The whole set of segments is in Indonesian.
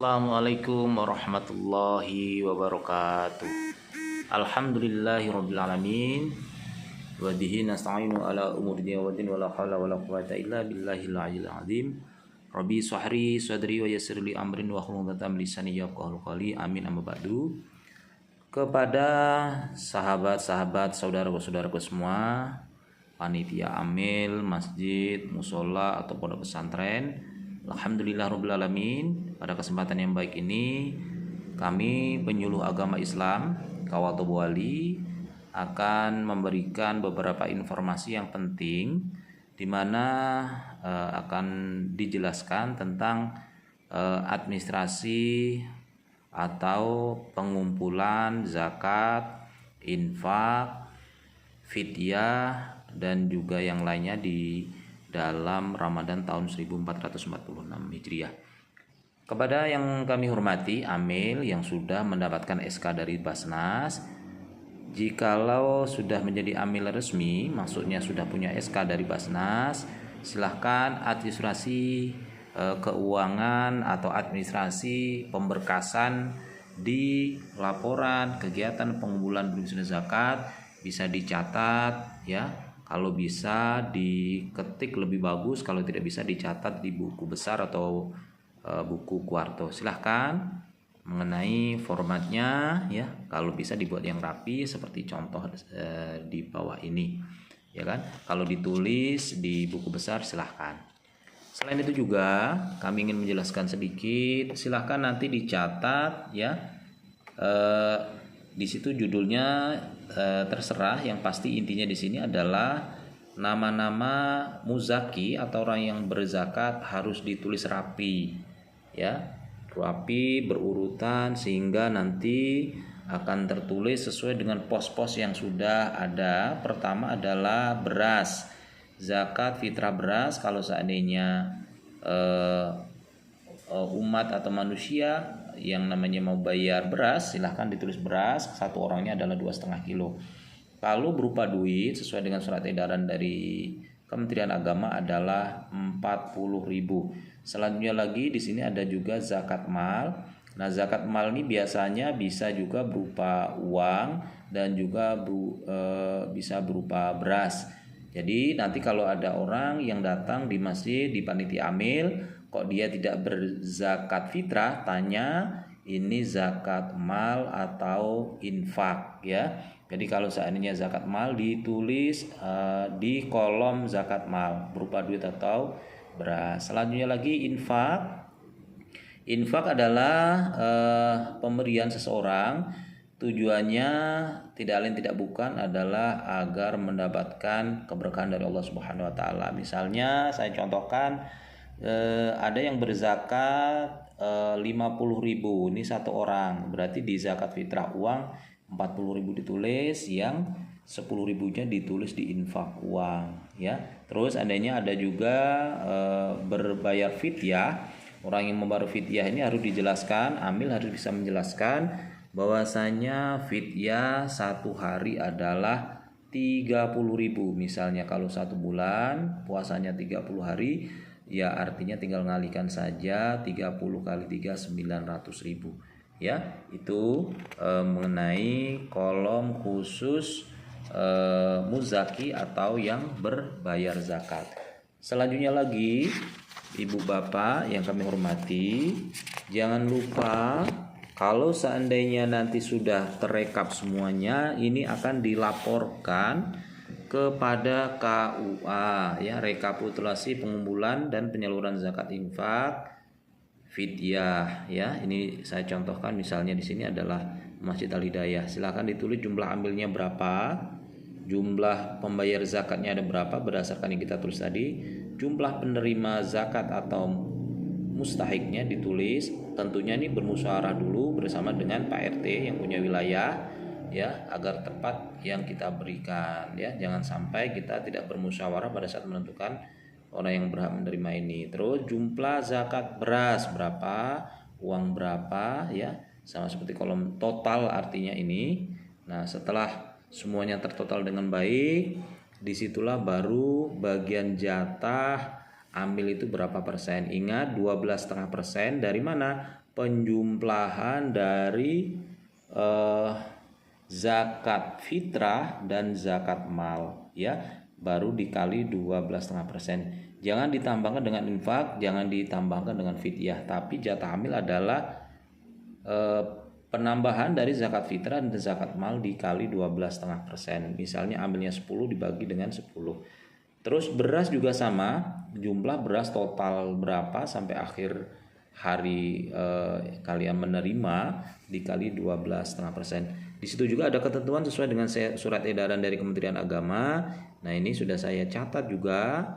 Assalamualaikum warahmatullahi wabarakatuh. Alhamdulillahirabbil alamin. Wa bihi nasta'inu ala umuri dunya waddin wala haula wala quwwata illa billahil aliyyil azim. Rabbi shrahli sadri wa yassir li amrin wa hlul 'uqdatam min lisani yafqahu qawli. Amin amma ba'du. Kepada sahabat-sahabat, saudara-saudaraku semua, panitia amil, masjid, musola atau pondok pesantren, alhamdulillahirabbil alamin. Pada kesempatan yang baik ini, kami penyuluh agama Islam Kawato Wali akan memberikan beberapa informasi yang penting, di mana akan dijelaskan tentang administrasi atau pengumpulan zakat, infak, fidyah, dan juga yang lainnya di dalam Ramadan tahun 1446 Hijriah. Kepada yang kami hormati amil yang sudah mendapatkan SK dari Basnas, jikalau sudah menjadi amil resmi, maksudnya sudah punya SK dari Basnas, silahkan administrasi keuangan atau administrasi pemberkasan di laporan kegiatan pengumpulan berimsunan zakat bisa dicatat ya. Kalau bisa diketik lebih bagus, kalau tidak bisa dicatat di buku besar atau buku kuarto. Silahkan mengenai formatnya ya, kalau bisa dibuat yang rapi seperti contoh di bawah ini ya kan. Kalau ditulis di buku besar silahkan. Selain itu juga kami ingin menjelaskan sedikit, silahkan nanti dicatat ya. Di situ judulnya terserah, yang pasti intinya di sini adalah nama-nama muzaki atau orang yang berzakat harus ditulis rapi ya, rapi berurutan sehingga nanti akan tertulis sesuai dengan pos-pos yang sudah ada. Pertama adalah beras, zakat fitrah beras. Kalau seandainya umat atau manusia yang namanya mau bayar beras, silahkan ditulis beras, satu orangnya adalah 2,5 kilo. Kalau berupa duit sesuai dengan surat edaran dari Kementerian Agama adalah 40.000. Selanjutnya lagi di sini ada juga zakat mal. Nah, zakat mal ini biasanya bisa juga berupa uang dan juga bisa berupa beras. Jadi nanti kalau ada orang yang datang di masjid di panitia amil, kok dia tidak berzakat fitrah, tanya ini zakat mal atau infak ya. Jadi kalau seandainya zakat mal ditulis di kolom zakat mal berupa duit atau beras. Selanjutnya lagi infak. Infak adalah pemberian seseorang, tujuannya tidak lain tidak bukan adalah agar mendapatkan keberkahan dari Allah Subhanahu wa taala. Misalnya saya contohkan, ada yang berzakat 50.000, ini satu orang, berarti di zakat fitrah uang 40.000 ditulis, yang 10.000-nya ditulis di infak uang ya. Terus adanya ada juga berbayar fidyah. Orang yang membayar fidyah ini harus dijelaskan, amil harus bisa menjelaskan bahwasanya fidyah satu hari adalah 30.000. Misalnya kalau 1 bulan puasanya 30 hari, ya artinya tinggal ngalihkan saja 30 kali 3 900.000 ya. Itu mengenai kolom khusus muzaki atau yang berbayar zakat. Selanjutnya lagi, ibu bapak yang kami hormati, jangan lupa kalau seandainya nanti sudah terekap semuanya, ini akan dilaporkan kepada KUA ya, rekapitulasi pengumpulan dan penyaluran zakat infak fidyah ya. Ini saya contohkan, misalnya di sini adalah Masjid Al Hidayah. Silahkan ditulis jumlah ambilnya berapa, jumlah pembayar zakatnya ada berapa berdasarkan yang kita tulis tadi, jumlah penerima zakat atau mustahiknya ditulis. Tentunya ini bermusyawarah dulu bersama dengan Pak RT yang punya wilayah ya, agar tepat yang kita berikan ya. Jangan sampai kita tidak bermusyawarah pada saat menentukan orang yang berhak menerima ini. Terus jumlah zakat beras berapa, uang berapa ya, sama seperti kolom total artinya ini. Nah, setelah semuanya tertotal dengan baik, disitulah baru bagian jatah ambil itu berapa persen. Ingat 12,5% dari mana? penjumlahan dari zakat fitrah dan zakat mal, ya, baru dikali 12,5%. Jangan ditambahkan dengan infak, jangan ditambahkan dengan fidyah, tapi jatah amil adalah penambahan dari zakat fitrah dan zakat mal dikali 12,5%. Misalnya ambilnya 10 dibagi dengan 10. Terus beras juga sama, jumlah beras total berapa sampai akhir hari kalian menerima dikali 12,5%. Di situ juga ada ketentuan sesuai dengan surat edaran dari Kementerian Agama. Nah, ini sudah saya catat juga,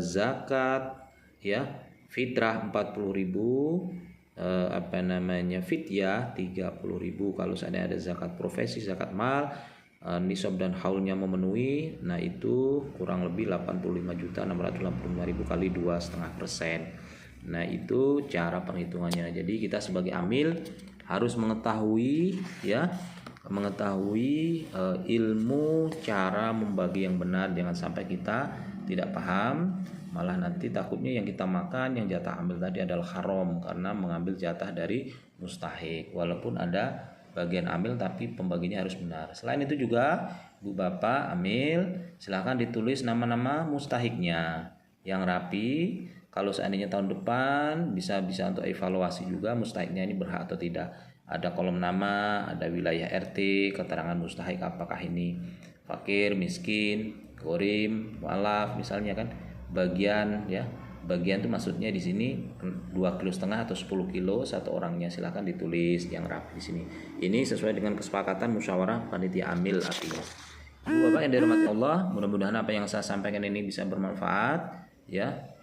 zakat ya fitrah 40.000, fidyah 30.000. Kalau seandainya ada zakat profesi, zakat mal, nisab dan haulnya memenuhi, nah itu kurang lebih 85.685.000 kali 2,5%. Nah, itu cara perhitungannya. Jadi kita sebagai amil harus mengetahui ilmu cara membagi yang benar. Jangan sampai kita tidak paham, malah nanti takutnya yang kita makan, yang jatah ambil tadi adalah haram karena mengambil jatah dari mustahik. Walaupun ada bagian amil tapi pembaginya harus benar. Selain itu juga Bu Bapak amil silahkan ditulis nama-nama mustahiknya yang rapi. Kalau seandainya tahun depan bisa untuk evaluasi juga mustahiknya ini berhak atau tidak. Ada kolom nama, ada wilayah RT, keterangan mustahik apakah ini fakir, miskin, gorim, mualaf misalnya kan. Bagian itu maksudnya di sini 2,5 kilo atau 10 kilo satu orangnya, silahkan ditulis yang rapi di sini. Ini sesuai dengan kesepakatan musyawarah panitia amil artinya. Ibu Bapak yang dirahmati Allah, mudah-mudahan apa yang saya sampaikan ini bisa bermanfaat ya.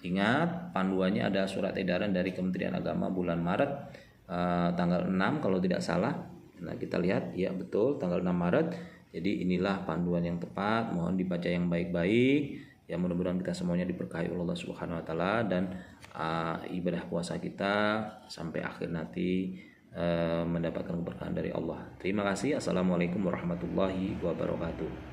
Ingat, panduannya ada surat edaran dari Kementerian Agama bulan Maret tanggal 6 kalau tidak salah. Nah, kita lihat ya betul tanggal 6 Maret. Jadi inilah panduan yang tepat, mohon dibaca yang baik-baik. Ya, mudah-mudahan kita semuanya diberkahi oleh Allah Subhanahu wa taala dan ibadah puasa kita sampai akhir nanti mendapatkan keberkahan dari Allah. Terima kasih. Assalamualaikum warahmatullahi wabarakatuh.